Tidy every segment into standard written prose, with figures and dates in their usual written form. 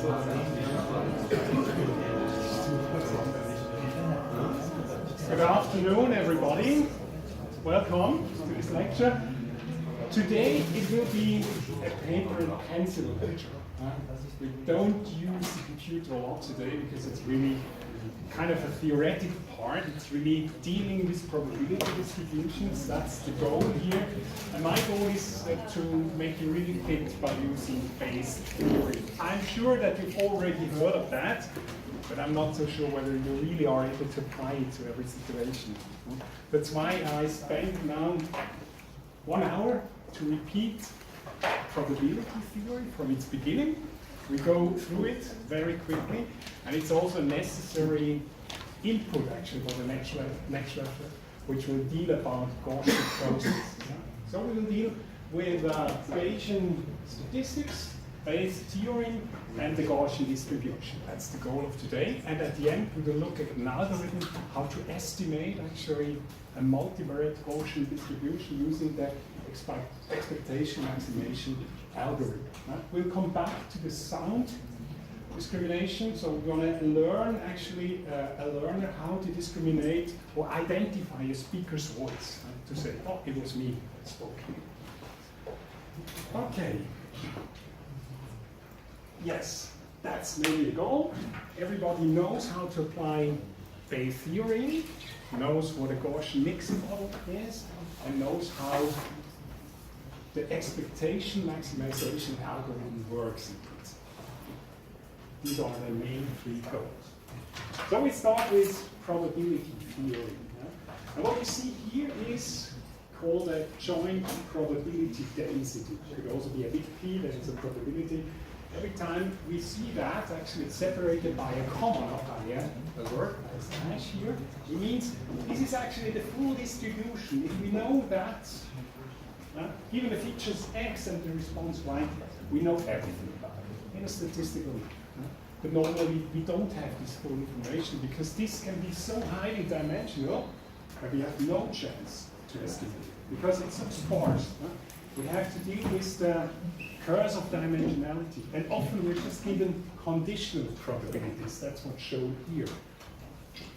Good afternoon, everybody. Welcome to this lecture. Today it will be a paper and pencil lecture. We don't use the computer a lot today because it's really kind of a theoretical part. It's really dealing with probability distributions. That's the goal here. And my goal is to make you really fit by using Bayes theory. I'm sure that you've already heard of that, but I'm not so sure whether you really are able to apply it to every situation. That's why I spent now 1 hour to repeat probability theory from its beginning. We go through it very quickly, and it's also a necessary input actually for the next lecture, which will deal about Gaussian processes. So we will deal with Bayesian statistics, Bayes theorem, and the Gaussian distribution. That's the goal of today. And at the end, we will look at an algorithm, how to estimate actually a multivariate Gaussian distribution using the expectation maximization algorithm. We'll come back to the sound discrimination. So we're going to learn actually a learner how to discriminate or identify a speaker's voice to say, oh, it was me that spoke. Okay. Yes, that's maybe a goal. Everybody knows how to apply Bayes theory, knows what a Gaussian mixing model is, and knows how the expectation maximization algorithm works in principle. These are the main 3 goals. So we start with probability theory. And what we see here is called a joint probability density. It could also be a big P, that is a probability. Every time we see that, actually it's separated by a comma, not by a word, by a slash here. It means this is actually the full distribution. If we know that, given the features X and the response Y, we know everything about it in a statistical way. But normally we don't have this full information because this can be so highly dimensional that we have no chance to estimate it because it's so sparse. We have to deal with the curse of dimensionality, and often we're just given conditional probabilities. That's what's shown here.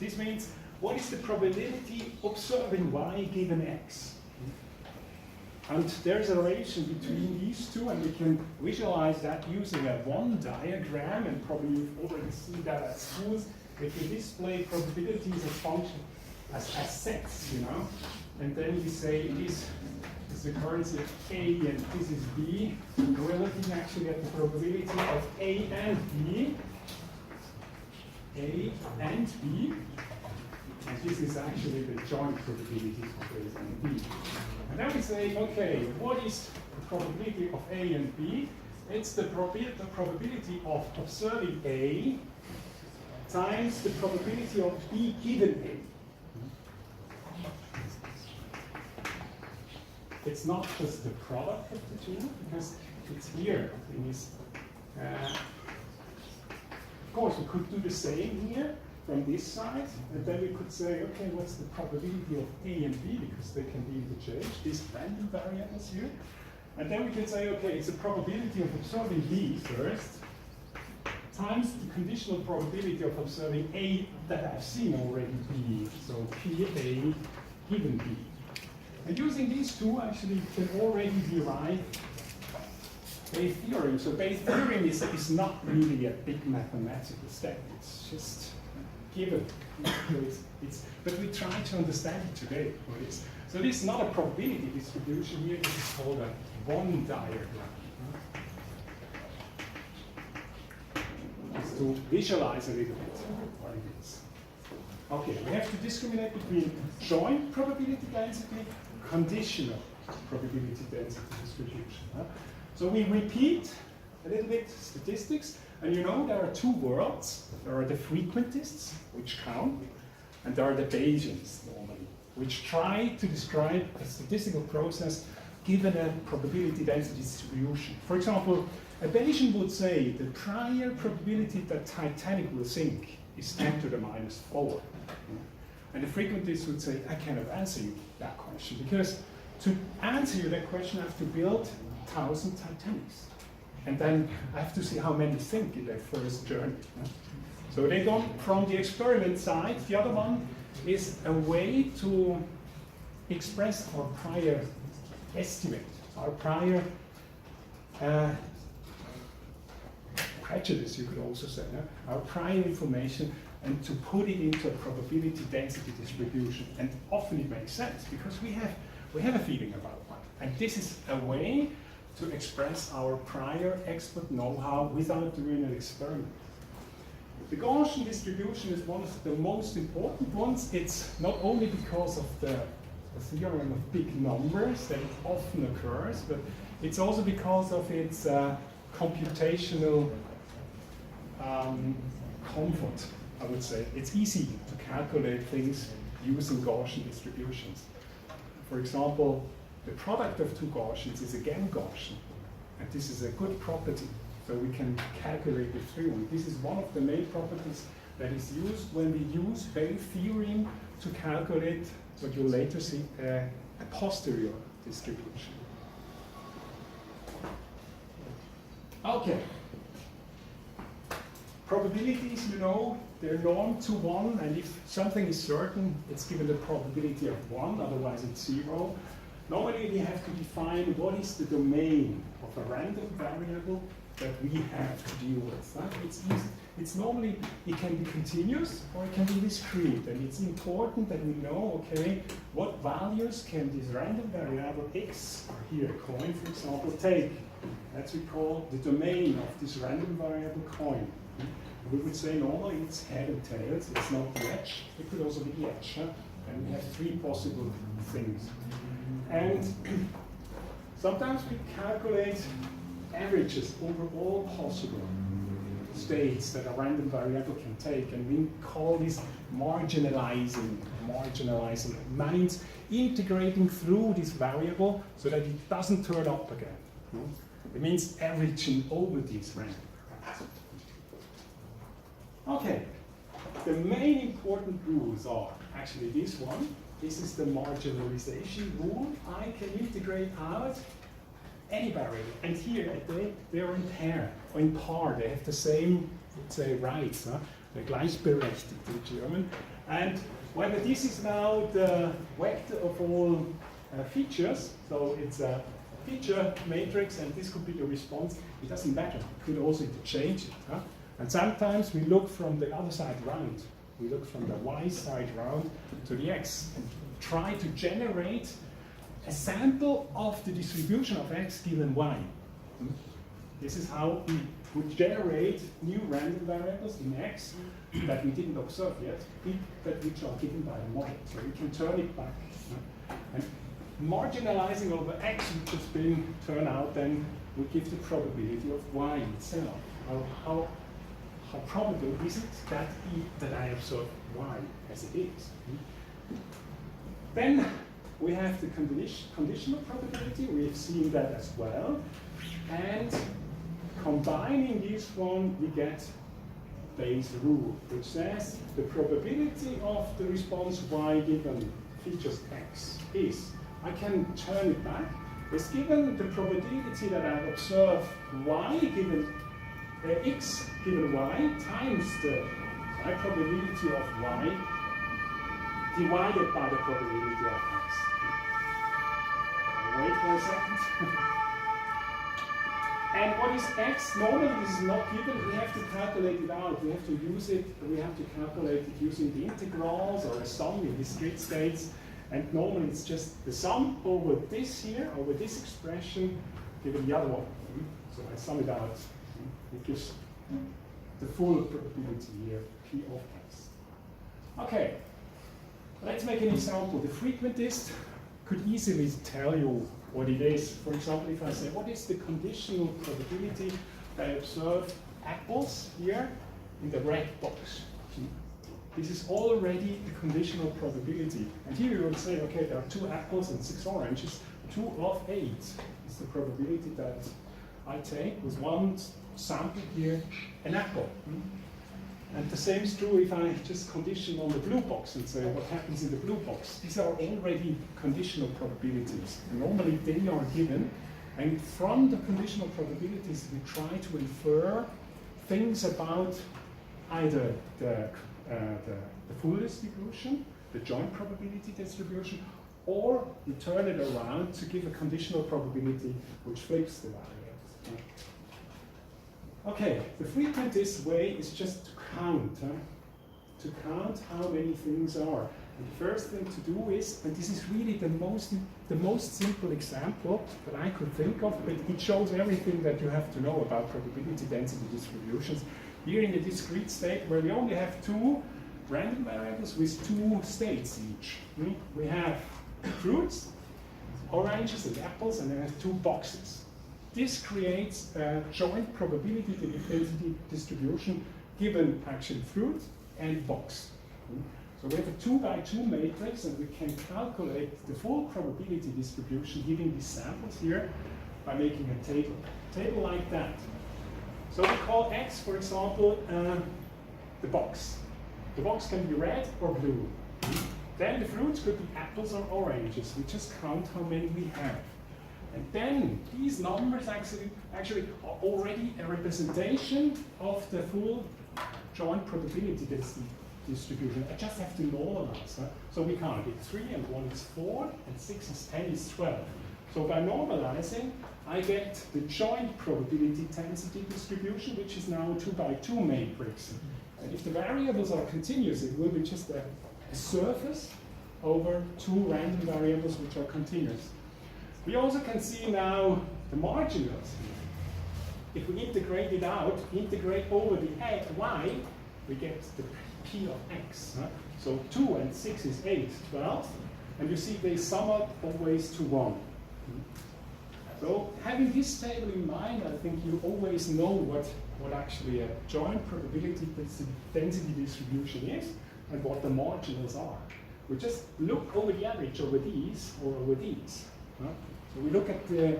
This means, what is the probability observing Y given X? And there's a relation between these two, and we can visualize that using a one diagram, and probably you've already seen that at schools. We can display probabilities as function, as sets, you know, and then we say this is the currency of A and this is B. We're looking actually at the probability of A and B. A and B. And this is actually the joint probability of A and B. And then we say, okay, what is the probability of A and B? It's the probability of observing A times the probability of B given A. It's not just the product of the two, because it's here in this. Of course, we could do the same here from this side, and then we could say, okay, what's the probability of A and B, because they can be interchanged, these random variables here. And then we can say, okay, it's the probability of observing B first, times the conditional probability of observing A that I've seen already B, so PA given B. And using these two, actually, you can already derive Bayes theorem. So Bayes theorem is not really a big mathematical step. It's just given. But we try to understand it today. What it is. So this is not a probability distribution here. This is called a one diagram. Just to visualize a little bit what it is. Okay, we have to discriminate between joint probability density, conditional probability density distribution. So we repeat a little bit statistics, and you know there are 2 worlds. There are the frequentists, which count, and there are the Bayesians, normally, which try to describe a statistical process given a probability density distribution. For example, a Bayesian would say the prior probability that Titanic will sink is 10 to the minus 4. And the frequentist would say, I cannot answer you that question, because to answer you that question, I have to build 1,000 Titanics. and then I have to see how many think in their first journey. So they go from the experiment side. The other one is a way to express our prior estimate, our prior prejudice, you could also say, our prior information, and to put it into a probability density distribution. And often it makes sense because we have a feeling about one. And this is a way to express our prior expert know-how without doing an experiment. The Gaussian distribution is one of the most important ones. It's not only because of the theorem of big numbers that it often occurs, but it's also because of its computational comfort, I would say. It's easy to calculate things using Gaussian distributions. For example, the product of two Gaussians is again Gaussian, and this is a good property, so we can calculate it through. And this is one of the main properties that is used when we use Bayes' theorem to calculate what you'll later see a posterior distribution. Okay. Probabilities, you know, they're normed to 1, and if something is certain, it's given the probability of 1, otherwise it's 0. Normally we have to define what is the domain of a random variable that we have to deal with. It's easy. It's normally, it can be continuous or it can be discrete, and it's important that we know, okay, what values can this random variable x, or here a coin for example, take. That's we call the domain of this random variable coin. We would say normally it's head and tails, it's not the edge, it could also be the edge, and we have 3 possible things. And sometimes we calculate averages over all possible states that a random variable can take, and we call this marginalizing. Marginalizing means integrating through this variable so that it doesn't turn up again. It means averaging over these random variables. Okay, the main important rules are actually this one. This is the marginalization rule. I can integrate out any variable, and here they are in pair or in par. They have the same, let's say, rights. They're gleichberechtigt in German. And whether this is now the vector of all features, so it's a feature matrix, and this could be the response. It doesn't matter. We could also interchange it. And sometimes we look from the other side round. We look from the y side round to the x and try to generate a sample of the distribution of x given y. This is how we would generate new random variables in x that we didn't observe yet, but which are given by the model. So we can turn it back. And marginalizing over x, which has been turned out, then we give the probability of y itself. How probable is it that I observe y as it is? Then we have the conditional probability. We've seen that as well. And combining this one, we get Bayes' rule, which says the probability of the response y given features x is, I can turn it back, is given the probability that I observe y given x given y times the probability of y divided by the probability of x. Wait for a second. And what is x? Normally this is not given. We have to calculate it out. We have to use it. We have to calculate it using the integrals or a sum in discrete states. And normally it's just the sum over this here, over this expression, given the other one. So I sum it out. It gives the full probability here, P of x. Okay, let's make an example. The frequentist could easily tell you what it is. For example, if I say, what is the conditional probability that I observe apples here in the red box? This is already the conditional probability. And here you would say, okay, there are 2 apples and 6 oranges. 2 of 8 is the probability that I take with one sample here, an apple. And the same is true if I just condition on the blue box and say what happens in the blue box. These are already conditional probabilities. And normally they are given And from the conditional probabilities, we try to infer things about either the full distribution, the joint probability distribution, or we turn it around to give a conditional probability which flips the variables. Okay, the frequentist way is just to count. To count how many things are. And the first thing to do is, and this is really the most simple example that I could think of, but it shows everything that you have to know about probability density distributions. Here in the discrete state, where we only have two random variables with two states each. We have fruits, oranges and apples, and then have two boxes. This creates a joint probability density distribution given actually fruit and box. So we have a 2 by 2 matrix, and we can calculate the full probability distribution given these samples here by making a table like that. So we call X, for example, the box. The box can be red or blue. Then the fruits could be apples or oranges. We just count how many we have. And then these numbers actually are already a representation of the full joint probability distribution. I just have to normalize. So we count it. 3 and 1 is 4, and 6 is 10 is 12. So by normalizing, I get the joint probability density distribution, which is now a 2 by 2 matrix. And if the variables are continuous, it will be just a surface over two random variables which are continuous. We also can see now the marginals. If we integrate it out, integrate over the y, we get the p of x. So 2 and 6 is 8, 12. And you see they sum up always to 1. So having this table in mind, I think you always know what actually a joint probability density distribution is and what the marginals are. We just look over the average over these or over these. So we look at the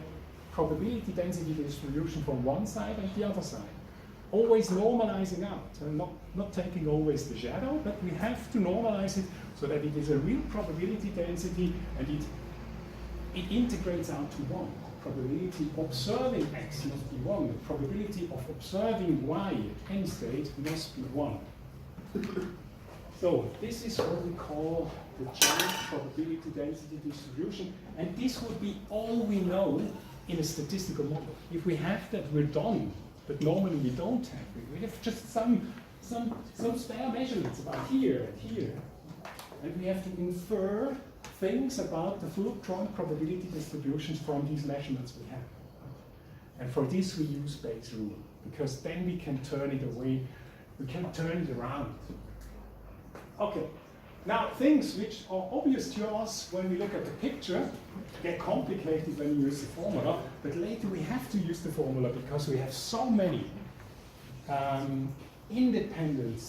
probability density distribution from one side and the other side. Always normalizing out, and not taking always the shadow, but we have to normalize it so that it is a real probability density and it integrates out to 1. The probability observing x must be 1. The probability of observing y at any state must be 1. So this is what we call the joint probability density distribution, and this would be all we know in a statistical model. If we have that, we're done. But normally we don't have it. We have just some spare measurements about here and here. And we have to infer things about the full joint probability distributions from these measurements we have. And for this we use Bayes' rule, because then we can turn it away, we can turn it around. Okay, now things which are obvious to us when we look at the picture get complicated when you use the formula, but later we have to use the formula because we have so many independent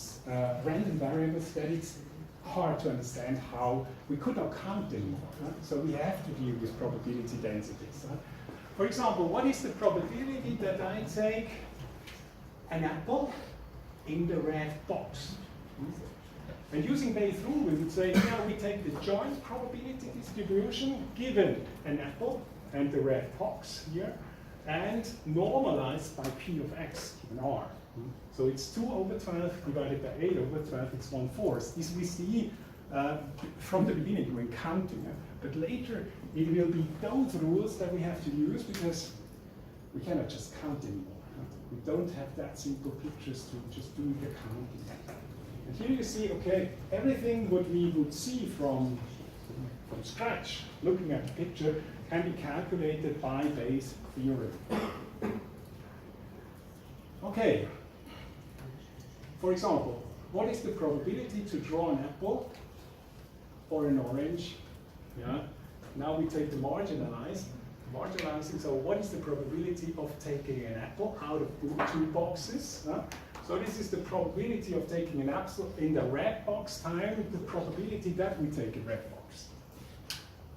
random variables that it's hard to understand how we could not count anymore. So we have to deal with probability densities. For example, what is the probability that I take an apple in the red box? And using Bayes' rule, we would say, now we take the joint probability distribution given an apple and the red box here, and normalize by p of x given r. So it's 2 over 12 divided by 8 over 12, it's 1/4. This we see from the beginning when counting. But later it will be those rules that we have to use because we cannot just count anymore. We don't have that simple pictures to just do the counting. And here you see, okay, everything what we would see from scratch, looking at the picture, can be calculated by Bayes' theorem. Okay, for example, what is the probability to draw an apple or an orange? Yeah. Now we take the marginalizing, so what is the probability of taking an apple out of two boxes? So this is the probability of taking an apple in the red box times the probability that we take a red box.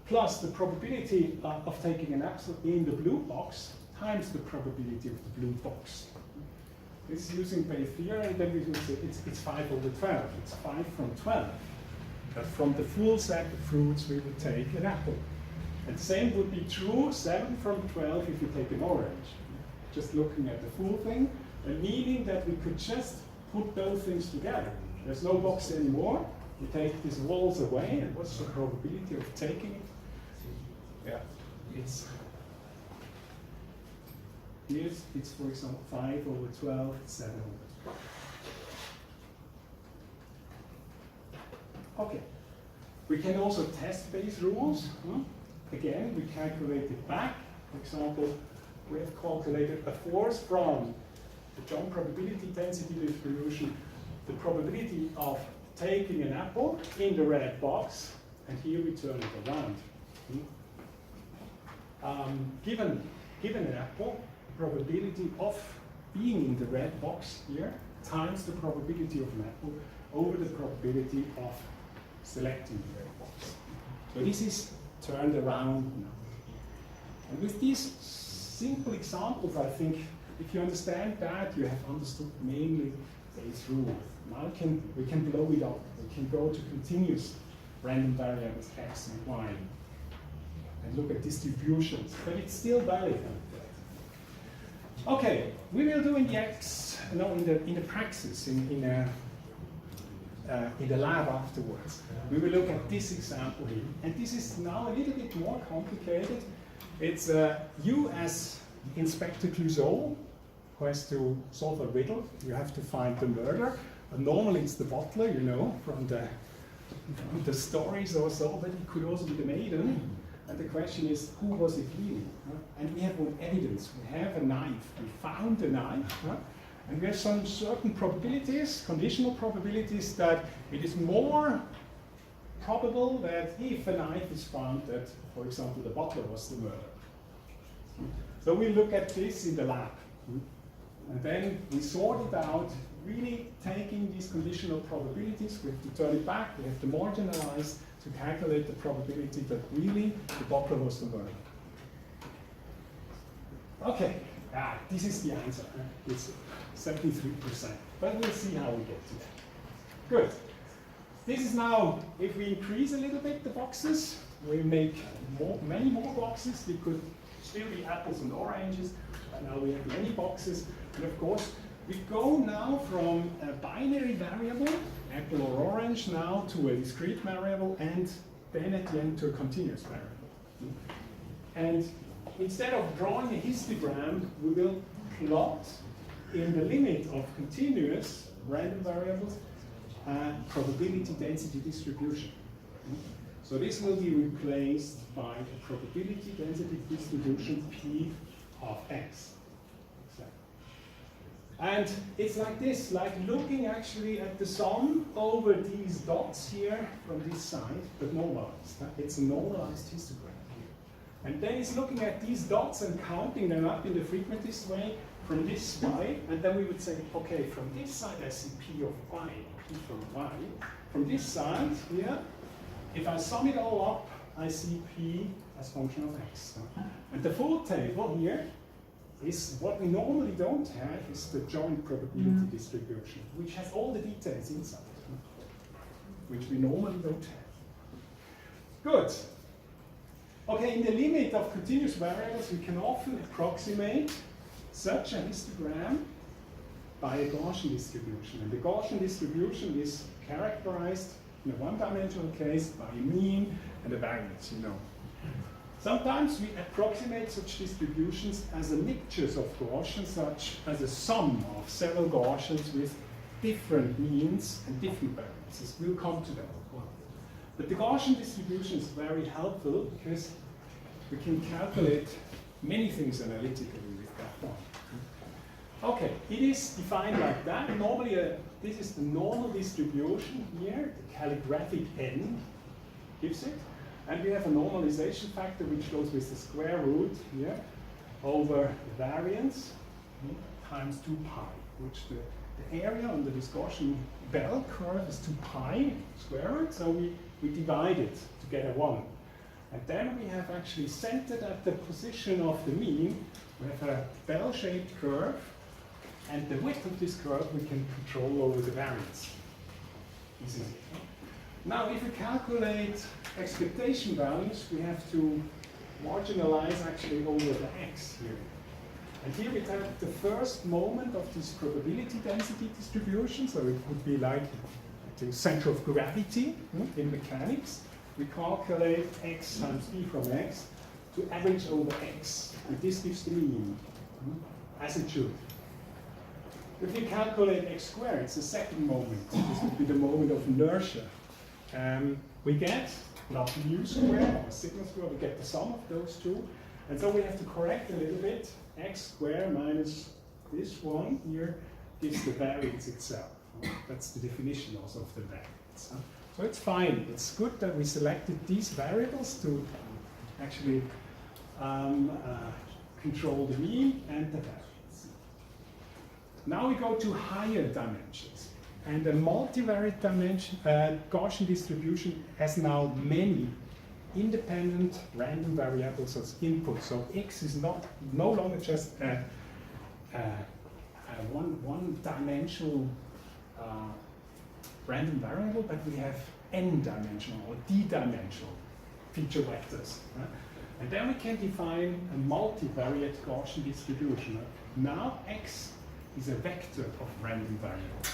Plus the probability of taking an apple in the blue box times the probability of the blue box. This is using Bayes' theorem, and then we will say it's 5 over 12. It's 5 from 12. But from the full set of fruits we would take an apple. And the same would be true 7 from 12 if you take an orange. Just looking at the full thing, and meaning that we could just put those things together. There's no box anymore. We take these walls away, and what's the probability of taking it? Yeah, it's for example 5 over 12, 7 over 12. Okay. We can also test Bayes rules. Again, we calculate it back. For example, we have calculated a force from the John probability density distribution, the probability of taking an apple in the red box, and here we turn it around. Given an apple, the probability of being in the red box here times the probability of an apple over the probability of selecting the red box. So this is turned around now. And with these simple examples, I think if you understand that, you have understood mainly Bayes' rule. Now we can blow it up. We can go to continuous random variables x and y and look at distributions, but it's still valid. Okay, we will do in the praxis, in the lab afterwards. We will look at this example here, and this is now a little bit more complicated. It's you as Inspector Clouseau who has to solve a riddle. You have to find the murderer. Normally it's the butler, you know, from the stories or so, but it could also be the maiden. And the question is, who was it really? And we have one evidence. We have a knife. We found a knife. And we have some certain probabilities, conditional probabilities, that it is more probable that if a knife is found that, for example, the butler was the murderer. So we look at this in the lab. And then we sort it out, really taking these conditional probabilities. We have to turn it back. We have to marginalize to calculate the probability that really the butler was the murderer. Okay, this is the answer. It's 73%. But we'll see how we get to that. Good. This is now, if we increase a little bit the boxes, we make many more boxes. We could still be apples and oranges. But now we have many boxes. And of course, we go now from a binary variable, apple or orange, now to a discrete variable, and then at the end to a continuous variable. And instead of drawing a histogram, we will plot in the limit of continuous random variables probability density distribution. So this will be replaced by a probability density distribution P of x. And it's like this, like looking actually at the sum over these dots here from this side, but normalized. It's a normalized histogram here. And then it's looking at these dots and counting them up in the frequentist way from this side, and then we would say, okay, from this side I see P of y, P from y. From this side here, if I sum it all up, I see P as function of x. And the full table here is what we normally don't have, is the joint probability distribution, which has all the details inside, which we normally don't have. Good. Okay, in the limit of continuous variables, we can often approximate such a histogram by a Gaussian distribution. And the Gaussian distribution is characterized in a one-dimensional case by a mean and a variance, you know. Sometimes we approximate such distributions as a mixtures of Gaussians, such as a sum of several Gaussians with different means and different variances. We'll come to that. But the Gaussian distribution is very helpful because we can calculate many things analytically with that one. Okay, it is defined like that. Normally, this is the normal distribution here, the calligraphic n gives it. And we have a normalization factor which goes with the square root here over the variance times 2 pi, which the area under this Gaussian bell curve is 2 pi square root, so we divide it to get a 1. And then we have actually centered at the position of the mean, we have a bell-shaped curve, and the width of this curve we can control over the variance. This is it. Now, if we calculate expectation values, we have to marginalize actually over the x here. And here we take the first moment of this probability density distribution, so it would be like the center of gravity in mechanics. We calculate x times e from x to average over x, and this gives the mean, as it should. If you calculate x squared, it's the second moment. This would be the moment of inertia. We get W squared or sigma squared, we get the sum of those two. And so we have to correct a little bit. X squared minus this one here gives the variance itself. That's the definition also of the variance. So it's fine. It's good that we selected these variables to actually control the mean and the variance. Now we go to higher dimensions. And a multivariate dimension, Gaussian distribution has now many independent random variables as input. So x is no longer just a one-dimensional random variable, but we have n-dimensional or d-dimensional feature vectors. Right? And then we can define a multivariate Gaussian distribution. Now x is a vector of random variables.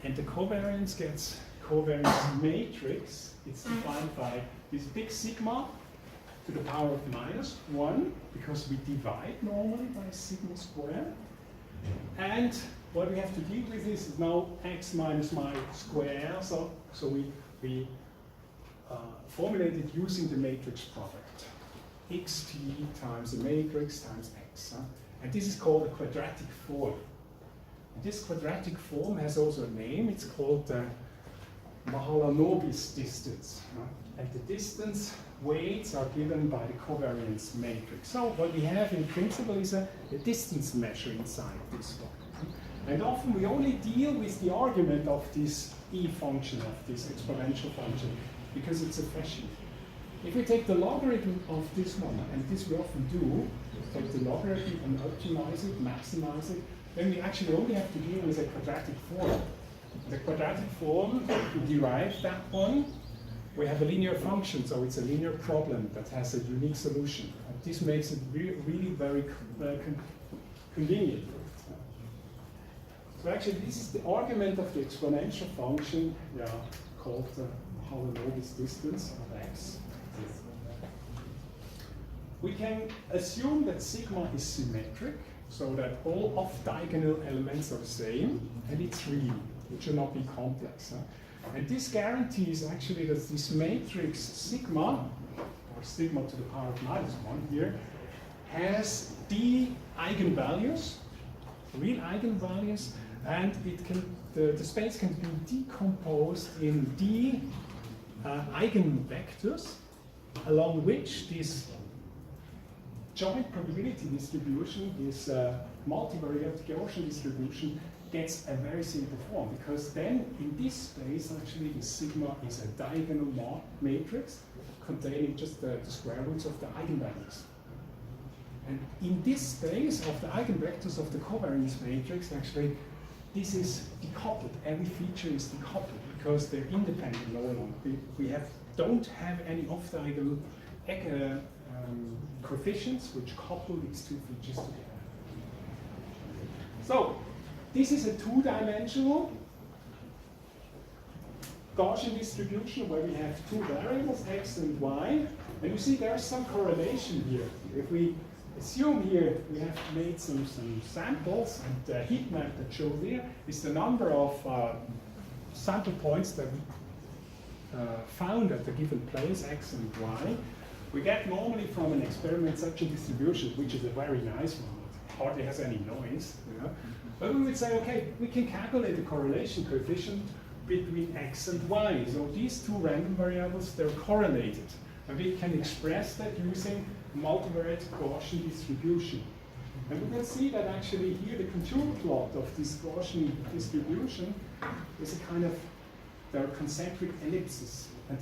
And the covariance gets covariance matrix. It's defined by this big sigma to the power of -1, because we divide normally by sigma squared. And what we have to deal with is now x minus my square. So we formulate it using the matrix product. Xt times the matrix times x. And this is called a quadratic form. And this quadratic form has also a name. It's called the Mahalanobis distance. And the distance weights are given by the covariance matrix. So what we have in principle is a distance measure inside this one. And often we only deal with the argument of this e function, of this exponential function, because it's a fraction. If we take the logarithm of this one, and this we often do, take the logarithm and optimize it, maximize it, then we actually only have to deal with a quadratic form. The quadratic form, we derive that one. We have a linear function, so it's a linear problem that has a unique solution. And this makes it really very convenient. So actually, this is the argument of the exponential function, called the Mahalanobis distance of x. We can assume that sigma is symmetric, so that all off-diagonal elements are the same, and it's real. It should not be complex. And this guarantees actually that this matrix sigma, or sigma to the power of -1 here, has d eigenvalues, real eigenvalues, and it can the space can be decomposed in d eigenvectors, along which this joint probability distribution, this multivariate Gaussian distribution, gets a very simple form, because then in this space actually the sigma is a diagonal matrix containing just the square roots of the eigenvalues. And in this space of the eigenvectors of the covariance matrix, actually this is decoupled. Every feature is decoupled because they're independent no longer. We don't have any off-diagonal coefficients which couple these two features together. So this is a two-dimensional Gaussian distribution where we have two variables, x and y. And you see there's some correlation here. If we assume here we have made some samples, and the heat map that shows here is the number of sample points that we found at a given place, x and y. We get normally from an experiment such a distribution, which is a very nice one. It hardly has any noise. But we would say, okay, we can calculate the correlation coefficient between x and y. So these two random variables, they're correlated. And we can express that using multivariate Gaussian distribution. And we can see that actually here the contour plot of this Gaussian distribution is a kind of, they're concentric ellipses. And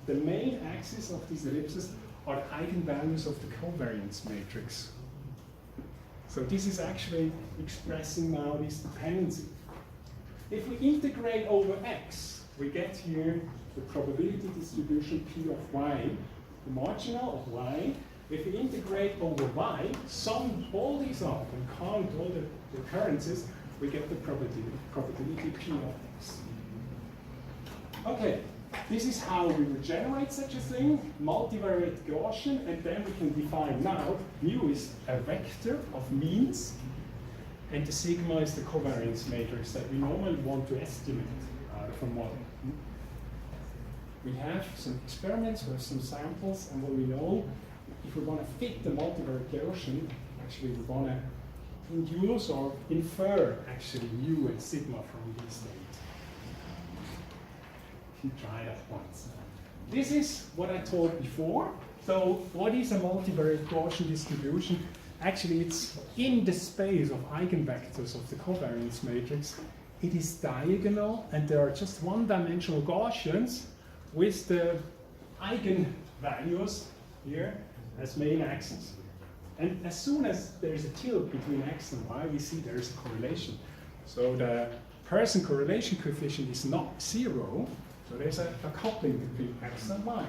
the main axis of these ellipses are the eigenvalues of the covariance matrix. So this is actually expressing now this dependency. If we integrate over x, we get here the probability distribution P of y, the marginal of y. If we integrate over y, sum all these up and count all the occurrences, we get the probability P of x. Okay, this is how we would generate such a thing, multivariate Gaussian, and then we can define now, mu is a vector of means, and the sigma is the covariance matrix that we normally want to estimate from model. We have some experiments with some samples, and what we know, if we want to fit the multivariate Gaussian, actually we want to induce or infer actually mu and sigma from these states. You try that once. This is what I told before. So what is a multivariate Gaussian distribution? Actually, it's in the space of eigenvectors of the covariance matrix. It is diagonal, and there are just one-dimensional Gaussians with the eigenvalues here as main axes. And as soon as there is a tilt between x and y, we see there is a correlation. So the Pearson correlation coefficient is not 0, so there's a coupling between x and y.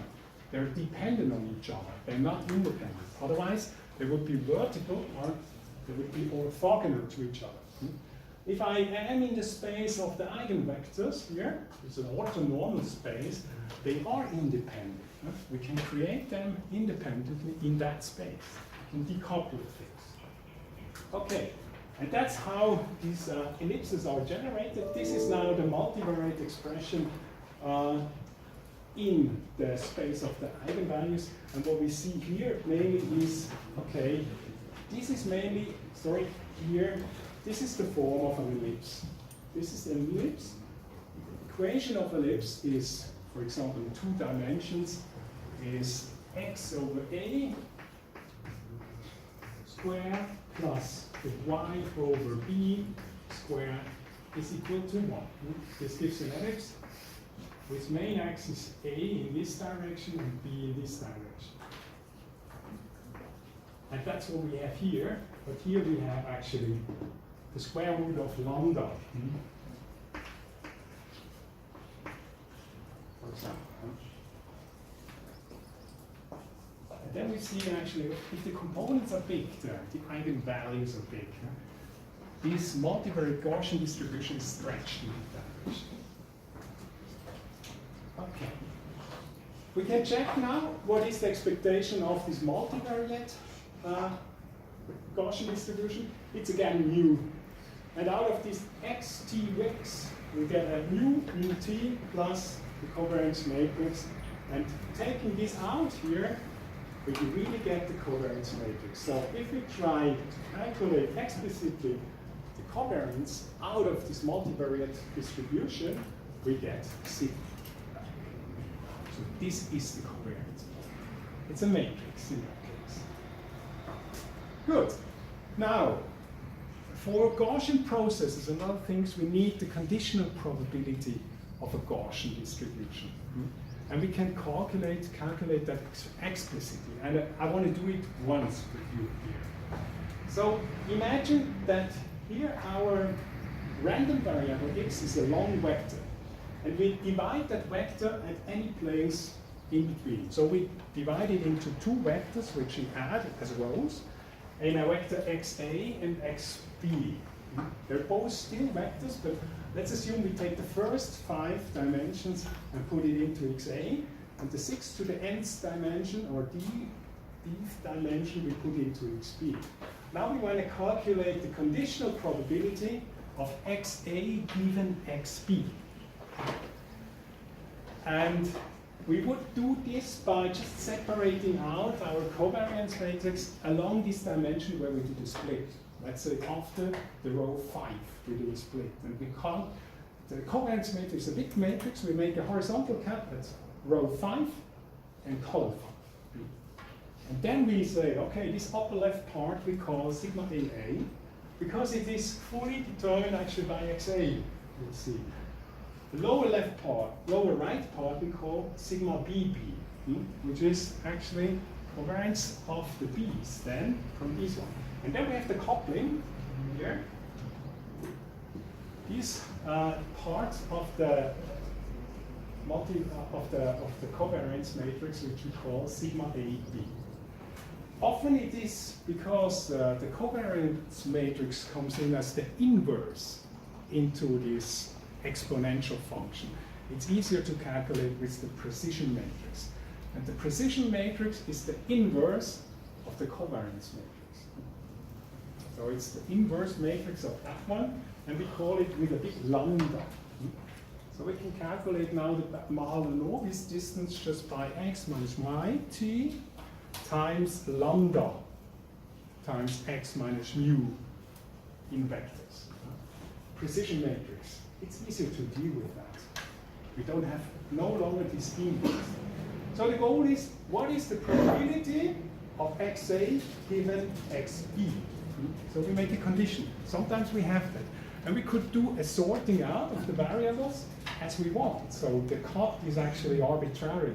They're dependent on each other, they're not independent. Otherwise, they would be vertical or they would be orthogonal to each other. If I am in the space of the eigenvectors here, it's an orthonormal space, they are independent. We can create them independently in that space. We can decouple things. Okay, and that's how these ellipses are generated. This is now the multivariate expression in the space of the eigenvalues. And what we see here mainly is, okay, this is mainly, sorry, here, this is the form of an ellipse. This is an ellipse. The equation of ellipse is, for example, in 2 dimensions, is x over a square plus the y over b square is equal to 1. This gives an ellipse with main axis a in this direction and b in this direction. And that's what we have here, but here we have actually the square root of lambda. For example. And then we see actually if the components are big, the eigenvalues are big, this multivariate Gaussian distribution is stretched in that direction. Okay. We can check now what is the expectation of this multivariate Gaussian distribution. It's again mu. And out of this xt x, we get a mu t plus the covariance matrix. And taking this out here, we can really get the covariance matrix. So if we try to calculate explicitly the covariance out of this multivariate distribution, we get sigma. So this is the covariance. It's a matrix in that case. Good. Now, for Gaussian processes and other things, we need the conditional probability of a Gaussian distribution. And we can calculate that explicitly. And I want to do it once with you here. So imagine that here our random variable x is a long vector. And we divide that vector at any place in between. So we divide it into 2 vectors, which we add as rows, and a vector xa and xb. They're both still vectors, but let's assume we take the first 5 dimensions and put it into xa, and the 6th to the nth dimension, or dth dimension, we put into xb. Now we want to calculate the conditional probability of xa given xb. And we would do this by just separating out our covariance matrix along this dimension where we do the split. Let's say after the row 5, we do a split. And we call the covariance matrix a big matrix. We make a horizontal cut at row 5 and column 5. And then we say, okay, this upper left part we call sigma AA, because it is fully determined actually by XA. Let's see. The lower left part, lower right part we call sigma BB, which is actually covariance of the B's then from this one. And then we have the coupling here. These parts of the of the covariance matrix, which we call sigma A B. Often it is because the covariance matrix comes in as the inverse into this exponential function. It's easier to calculate with the precision matrix. And the precision matrix is the inverse of the covariance matrix. So it's the inverse matrix of that one, and we call it with a big lambda. So we can calculate now the Mahler-Novice distance just by x minus y t times lambda times x minus mu in vectors. Precision matrix. It's easier to deal with that. We don't have no longer this inverse. So the goal is, what is the probability of xa given xb? So we make a condition. Sometimes we have that. And we could do a sorting out of the variables as we want. So the cut is actually arbitrary.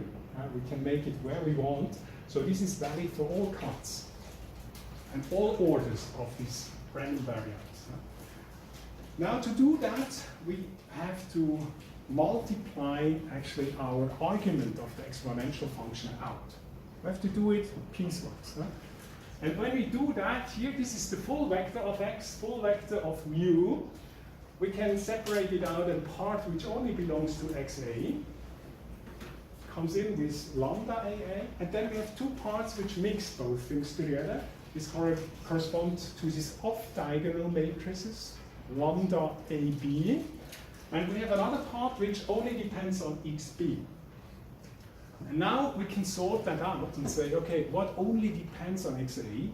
We can make it where we want. So this is valid for all cuts and all orders of these random variables. Now to do that, we have to multiply actually our argument of the exponential function out. We have to do it piecewise. And when we do that, here this is the full vector of x, full vector of mu. We can separate it out in part which only belongs to xa, comes in with lambda AA, and then we have two parts which mix both things together. This corresponds to these off-diagonal matrices, lambda AB, and we have another part which only depends on xb. And now we can sort that out and say, okay, what only depends on xa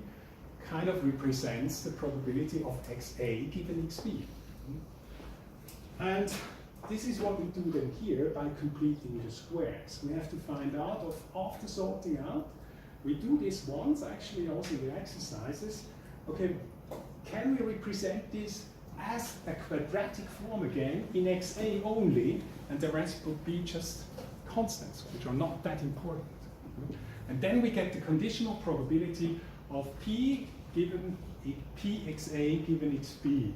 kind of represents the probability of xa given xb. And this is what we do then here by completing the squares. We have to find out of, after sorting out, we do this once, actually also in the exercises. Okay, can we represent this as a quadratic form again in xa only, and the rest would be just constants, which are not that important. And then we get the conditional probability of p given pxa given xb.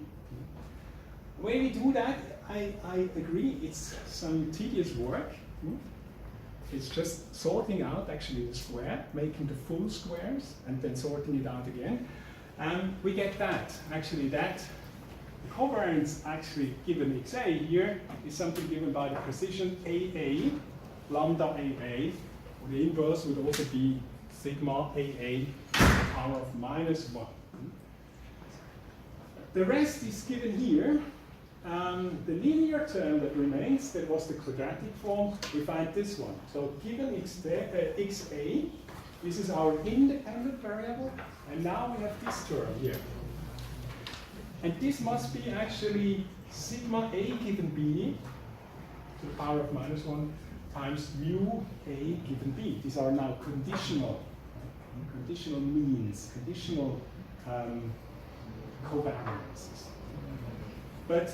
When we do that, I agree it's some tedious work. It's just sorting out actually the square, making the full squares, and then sorting it out again. And we get that, actually that the covariance actually given xa here is something given by the precision AA, lambda AA, or the inverse would also be sigma AA to the power of -1. The rest is given here. The linear term that remains, that was the quadratic form, we find this one. So given xa, this is our independent variable, and now we have this term here. And this must be actually sigma A given B to the power of -1 times mu A given B. These are now conditional means, conditional covariances. But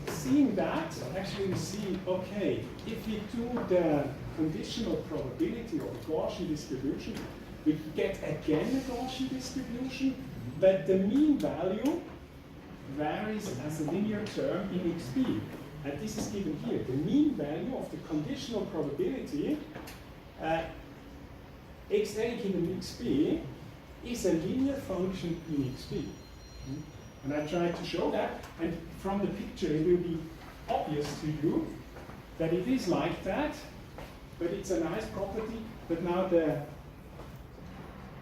seeing that, actually we see, okay, if we do the conditional probability of a Gaussian distribution, we get again a Gaussian distribution, but the mean value varies as a linear term in xb. And this is given here. The mean value of the conditional probability, xa given xb, is a linear function in xb. And I tried to show that, and from the picture it will be obvious to you that it is like that, but it's a nice property. But now the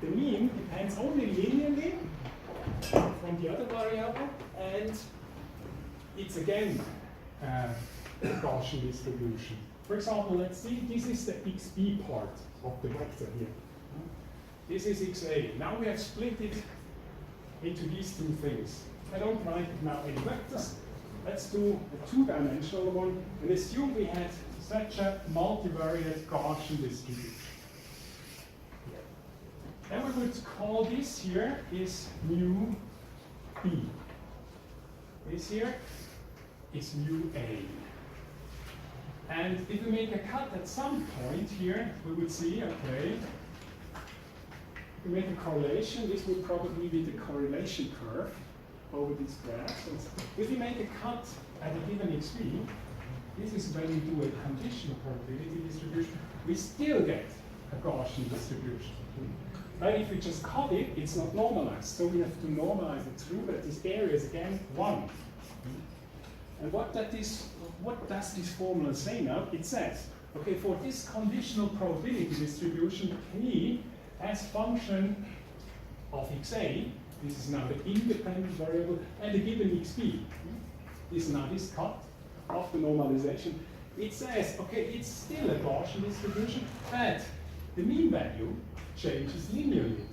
mean depends only linearly from the other variable, and it's again a Gaussian distribution. For example, let's see, this is the xb part of the vector here. This is xa. Now we have split it into these two things. I don't write now any vectors. Let's do a two-dimensional one and assume we had such a multivariate Gaussian distribution. Then we would call this here is mu b. This here is mu a. And if we make a cut at some point here, we would see, okay, if we make a correlation, this would probably be the correlation curve over this graph. So if we make a cut at a given xb, this is when we do a conditional probability distribution, we still get a Gaussian distribution. But if we just copy it, it's not normalized. So we have to normalize it through, but this area is again 1. And what does this formula say now? It says, okay, for this conditional probability distribution, P as function of xa, this is now the independent variable, and a given xp, this is now this cut of the normalization. It says, okay, it's still a Gaussian distribution, but the mean value changes linearly.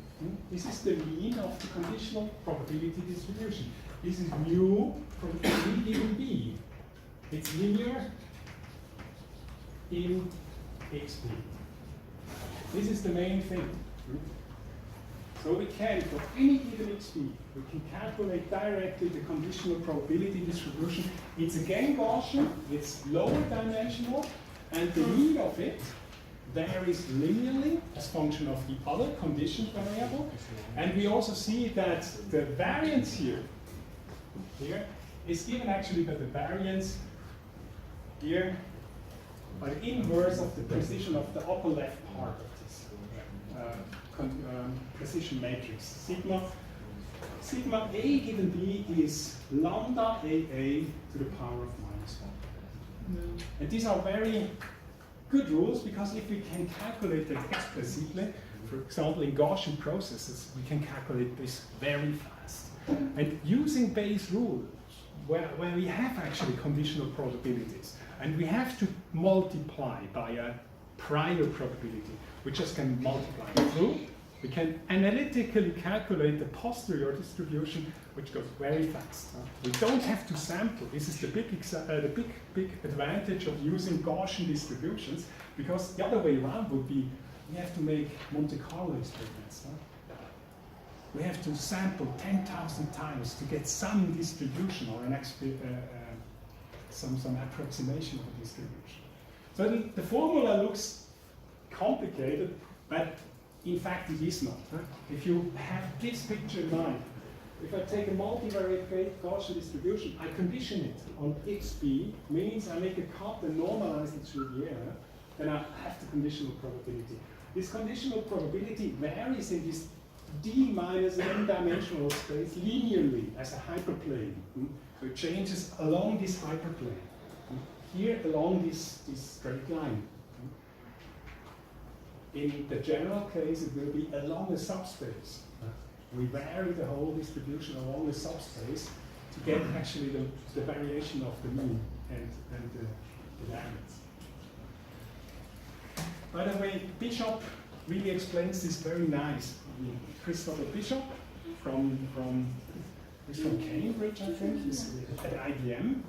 This is the mean of the conditional probability distribution. This is mu from A given B. It's linear in xp. This is the main thing. So we can, for any given xp, we can calculate directly the conditional probability distribution. It's again Gaussian, it's lower dimensional, and the mean of it varies linearly as function of the other condition variable. And we also see that the variance here is given actually by the variance here by the inverse of the precision of the upper left part of this precision matrix. Sigma A given B is lambda AA to the power of -1. And these are very good rules, because if we can calculate them explicitly, for example in Gaussian processes, we can calculate this very fast. And using Bayes' rules, where we have actually conditional probabilities, and we have to multiply by a prior probability, we just can multiply it through. We can analytically calculate the posterior distribution, which goes very fast. We don't have to sample. This is the big advantage of using Gaussian distributions, because the other way around would be we have to make Monte Carlo experiments. We have to sample 10,000 times to get some distribution or some approximation of a distribution. So the formula looks complicated, but in fact it is not. If you have this picture in mind, if I take a multivariate Gaussian distribution, I condition it on xp, means I make a cut and normalize it through the area, then I have the conditional probability. This conditional probability varies in this d minus n dimensional space linearly as a hyperplane. So it changes along this hyperplane. Here along this straight line. In the general case, it will be along a subspace. We vary the whole distribution along the subspace to get actually the variation of the mean and the variance. By the way, Bishop really explains this very nice. Christopher Bishop he's from Cambridge, I think. He's at IBM.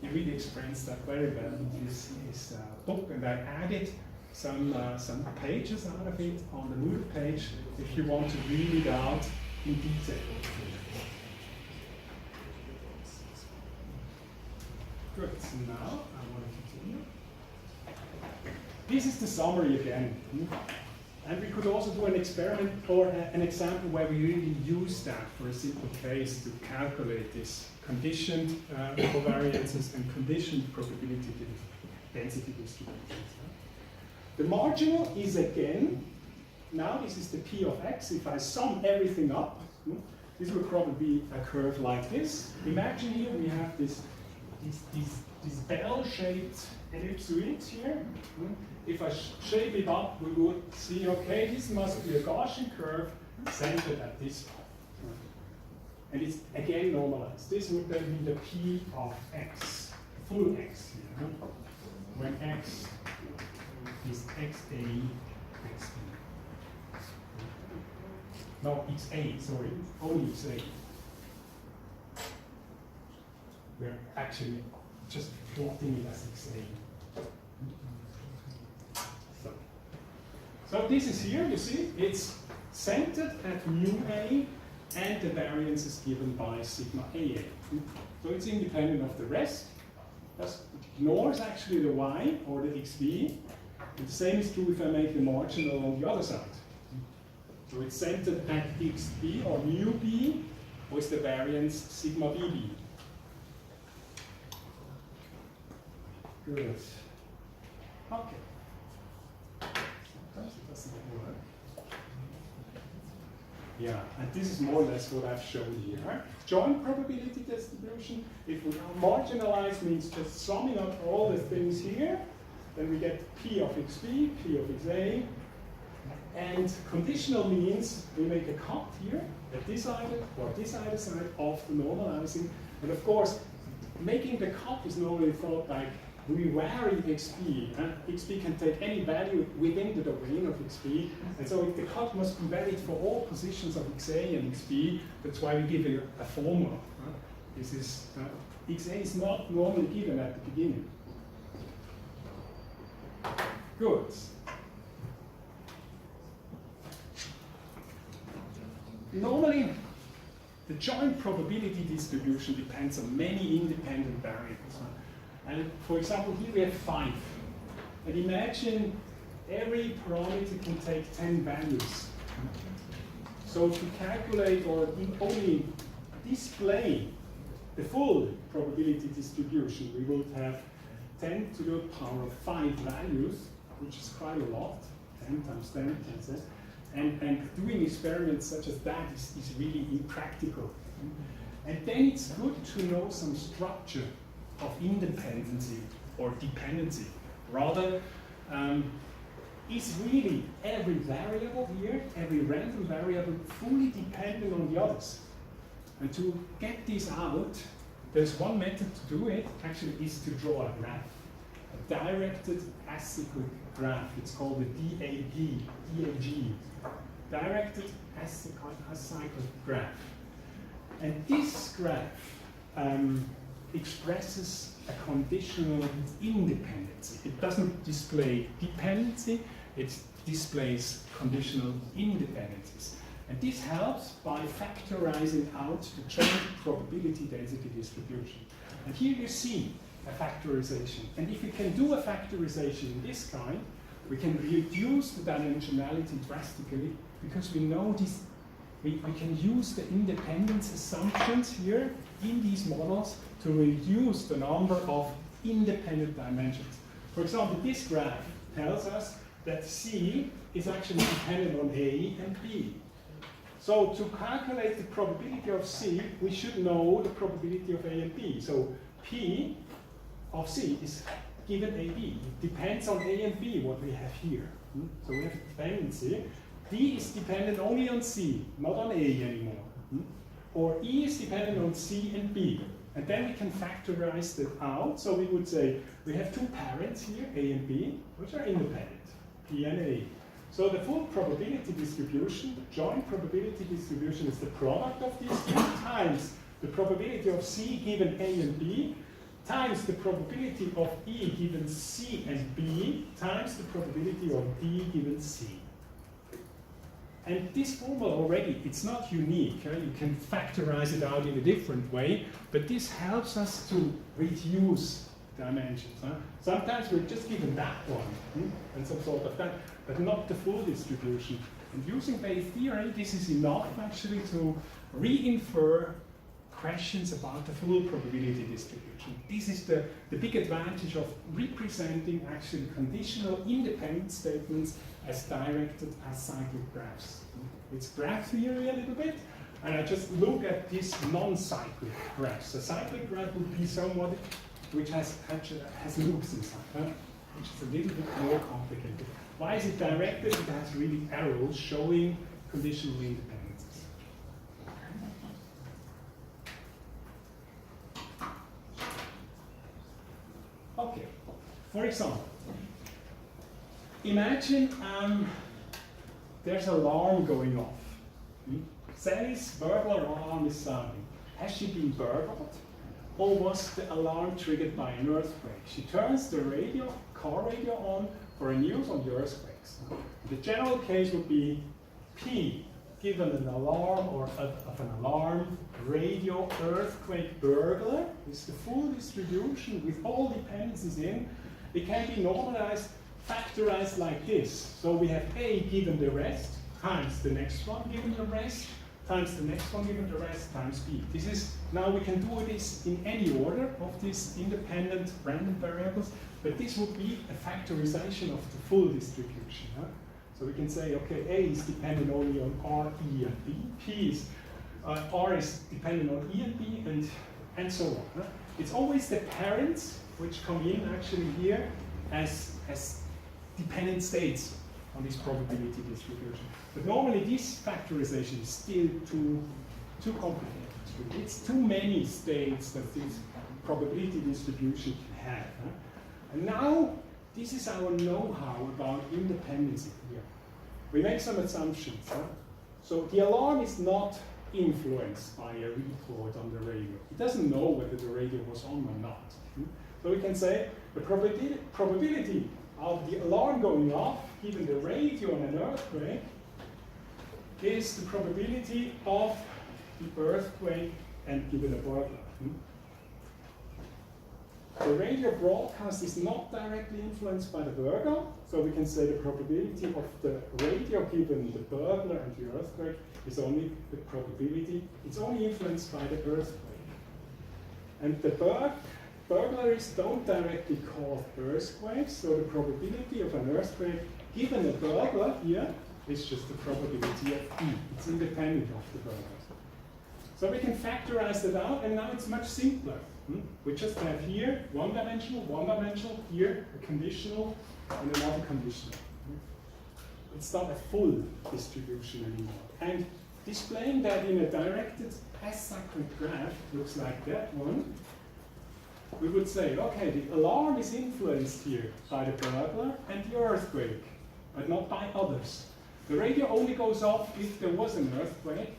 He really explains that very well in his book, and I added some pages out of it on the Moodle page if you want to read it out in detail. Good, so now I want to continue. This is the summary again. And we could also do an experiment or an example where we really use that for a simple case to calculate this conditioned covariances and conditioned probability density distributions. The marginal is again, now this is the P of x. If I sum everything up, this would probably be a curve like this. Imagine here we have this bell-shaped ellipsoid here. If I shape it up, we would see, okay, this must be a Gaussian curve centered at this point. And it's again normalized. This would then be the P of x, full x here. When x is xa, xb. No, xa, sorry, only xa. We're actually just plotting it as xa. So this is here, you see, it's centered at mu a, and the variance is given by sigma AA. So it's independent of the rest. That ignores actually the y or the xb. And the same is true if I make the marginal on the other side. So it's centered at xb or mu b with the variance sigma bb. Good. Okay. Sometimes it doesn't work. Yeah, and this is more or less what I've shown here. Joint probability distribution, if we marginalize, means just summing up all the things here, then we get P of xb, P of xa, and conditional means we make a cut here at this either or this either side of the normalizing, and of course, making the cut is normally thought like we vary xp. Xp can take any value within the domain of xp, and so if the cut must be valid for all positions of xa and xp, that's why we give it a formula. This is xa is not normally given at the beginning. Good. Normally, the joint probability distribution depends on many independent variables. And for example, here we have 5. And imagine every parameter can take 10 values. So to calculate or only display the full probability distribution, we will have 10 to the power of 5 values, which is quite a lot, 10 times 10 times 10. And doing experiments such as that is really impractical. And then it's good to know some structure of independency or dependency. Rather, is really every variable here, every random variable, fully dependent on the others? And to get this out, there's one method to do it, actually, is to draw a graph. A directed acyclic graph. It's called the DAG. Directed acyclic graph. And this graph expresses a conditional independency. It doesn't display dependency, it displays conditional independencies. And this helps by factorizing out the joint probability density distribution. And here you see a factorization. And if we can do a factorization in this kind, we can reduce the dimensionality drastically because we know this. We can use the independence assumptions here in these models to reduce the number of independent dimensions. For example, this graph tells us that C is actually dependent on A and B. So to calculate the probability of C, we should know the probability of A and B. So P of C is given AB. It depends on A and B, what we have here. So we have a dependency. D is dependent only on C, not on A anymore. Or E is dependent on C and B. And then we can factorize that out. So we would say we have two parents here, A and B, which are independent, P and A. So the full probability distribution, joint probability distribution, is the product of these two times the probability of C given A and B times the probability of E given C and B times the probability of D given C. And this formula already, it's not unique. You can factorize it out in a different way, but this helps us to reduce dimensions. Sometimes we're just given that one, and some sort of that, but not the full distribution. And using Bayes' theory, this is enough actually to re-infer questions about the full probability distribution. This is the big advantage of representing actually conditional independent statements as directed as cyclic graphs. It's graph theory a little bit, and I just look at these non-cyclic graphs. A cyclic graph would be someone which has loops inside, which is a little bit more complicated. Why is it directed? It has really arrows showing conditional independencies. Okay, for example, imagine there's an alarm going off. Sally's burglar alarm is sounding. Has she been burgled? Or was the alarm triggered by an earthquake? She turns the radio, car radio on for a news on the earthquakes. The general case would be P, given an alarm or of an alarm, radio, earthquake, burglar, is the full distribution with all dependencies in. It can be normalized, factorized like this. So we have A given the rest times the next one given the rest times the next one given the rest times b. This is, now we can do this in any order of these independent random variables, but this would be a factorization of the full distribution. Huh? So we can say, okay, A is dependent only on R, E, and B. P is, R is dependent on E and B, and so on. Huh? It's always the parents which come in actually here as dependent states on this probability distribution. But normally this factorization is still too complicated. It's too many states that this probability distribution can have. Huh? And now, this is our know-how about independency here. We make some assumptions. Huh? So the alarm is not influenced by a report on the radio. It doesn't know whether the radio was on or not. So we can say the probability of the alarm going off, given the radio on an earthquake, is the probability of the earthquake and given a burglar. The radio broadcast is not directly influenced by the burglar, so we can say the probability of the radio given the burglar and the earthquake is only the probability, it's only influenced by the earthquake. And the burglaries don't directly cause earthquakes, so the probability of an earthquake given a burglar here is just the probability of E. It's independent of the burglar. So we can factorize that out, and now it's much simpler. We just have here one dimensional, here a conditional, and another conditional. It's not a full distribution anymore. And displaying that in a directed acyclic graph looks like that one. We would say, okay, the alarm is influenced here by the burglar and the earthquake, but not by others. The radio only goes off if there was an earthquake,